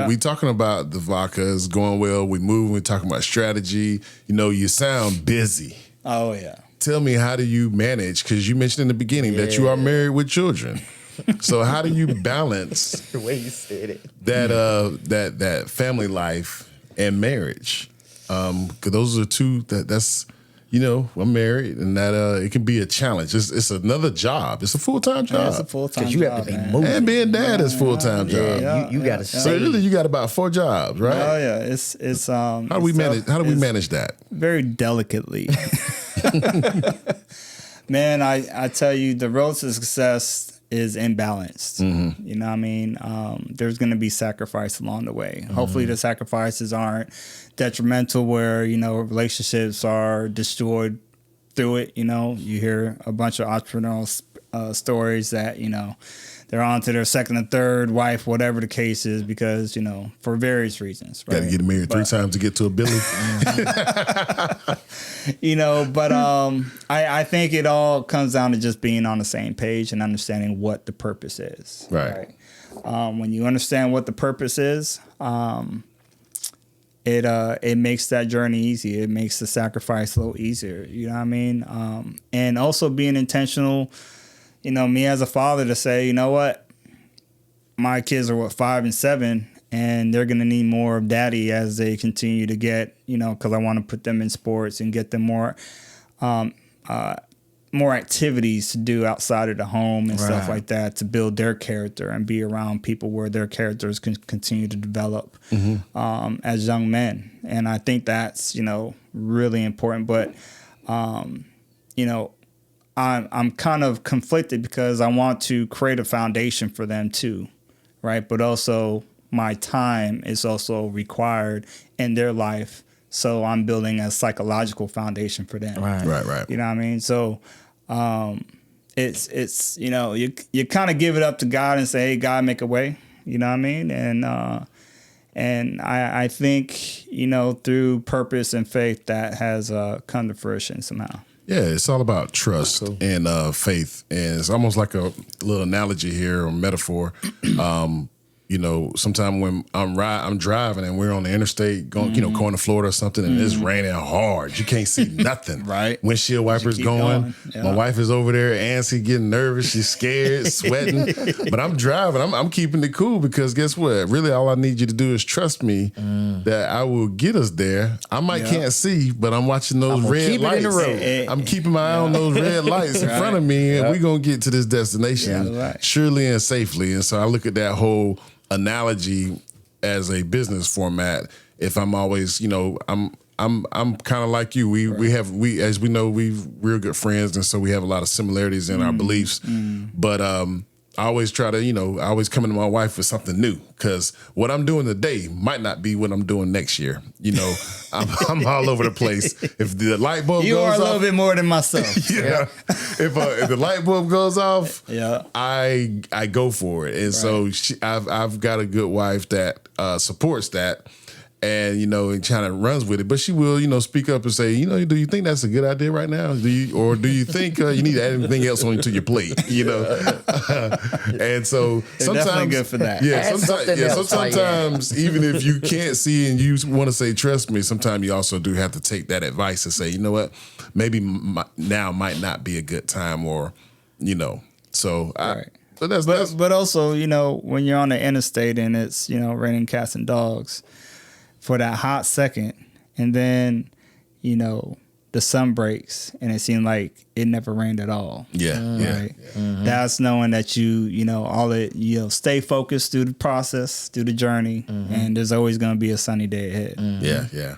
we talking about the vodka is going well. We moving. We're talking about strategy. You know, you sound busy. Oh yeah. Tell me, how do you manage? Because you mentioned in the beginning that you are married with children. So how do you balance The way you said it. that family life and marriage? Because those are two that's you know, I'm married, and that it can be a challenge. It's another job. It's a full-time job. Yeah, it's a full-time job. Because you have to be moving. And being dad is full-time job. Yeah, you got to So say. really, you got about 4 jobs, right? Oh yeah, it's How do we manage that? very delicately. Man, I tell you, the road to success is imbalanced. Mm-hmm. You know what I mean? There's going to be sacrifice along the way. Hopefully the sacrifices aren't detrimental where, you know, relationships are destroyed through it. You know, you hear a bunch of entrepreneurial stories that, you know, they're on to their second or third wife, whatever the case is, because, you know, for various reasons. Right? Got to get married 3 times to get to a Billy. You know, but I think it all comes down to just being on the same page and understanding what the purpose is. Right. When you understand what the purpose is, it makes that journey easy. It makes the sacrifice a little easier. You know what I mean? And also being intentional. You know, me as a father to say, you know what, my kids are 5 and 7, and they're going to need more of daddy as they continue to get, you know, because I want to put them in sports and get them more activities to do outside of the home and stuff like that to build their character and be around people where their characters can continue to develop as young men. And I think that's, you know, really important. But, you know, I'm kind of conflicted because I want to create a foundation for them too, right? But also my time is also required in their life, so I'm building a psychological foundation for them. Right. You know what I mean? So it's you know, you kind of give it up to God and say, hey, God, make a way. You know what I mean? And I think, you know, through purpose and faith that has come to fruition somehow. Yeah, it's all about trust and faith. And it's almost like a little analogy here or metaphor. You know, sometimes when I'm driving and we're on the interstate going, you know, going to Florida or something, and it's raining hard. You can't see nothing. Right. Windshield wipers going. Yeah. My wife is over there, antsy, getting nervous. She's scared, sweating. But I'm driving. I'm keeping it cool because guess what? Really, all I need you to do is trust me that I will get us there. I might can't see, but I'm watching those red lights. I'm keeping my eye on those red lights in front of me, and we're going to get to this destination surely and safely. And so I look at that whole analogy as a business format. If I'm always, you know, I'm kind of like you. We as we know, we're good friends, and so we have a lot of similarities in our beliefs. But I always try to, you know, I always come into my wife with something new because what I'm doing today might not be what I'm doing next year. You know, I'm all over the place. If the light bulb You goes are a little off, bit more than myself. yeah. If the light bulb goes off, Yeah. I go for it. And so I've got a good wife that supports that. And, you know, and kind of runs with it. But she will, you know, speak up and say, you know, do you think that's a good idea right now? Do you think you need to add anything else onto your plate? You know? And so sometimes. Definitely good for that. Yeah, Add sometimes even if you can't see and you want to say, trust me, sometimes you also do have to take that advice and say, you know what, maybe now might not be a good time or, you know, so. But also, you know, when you're on the interstate and it's, you know, raining cats and dogs, for that hot second, and then, you know, the sun breaks and it seemed like it never rained at all. Yeah. Right. That's knowing that you know, stay focused through the process, through the journey, and there's always going to be a sunny day ahead. Yeah.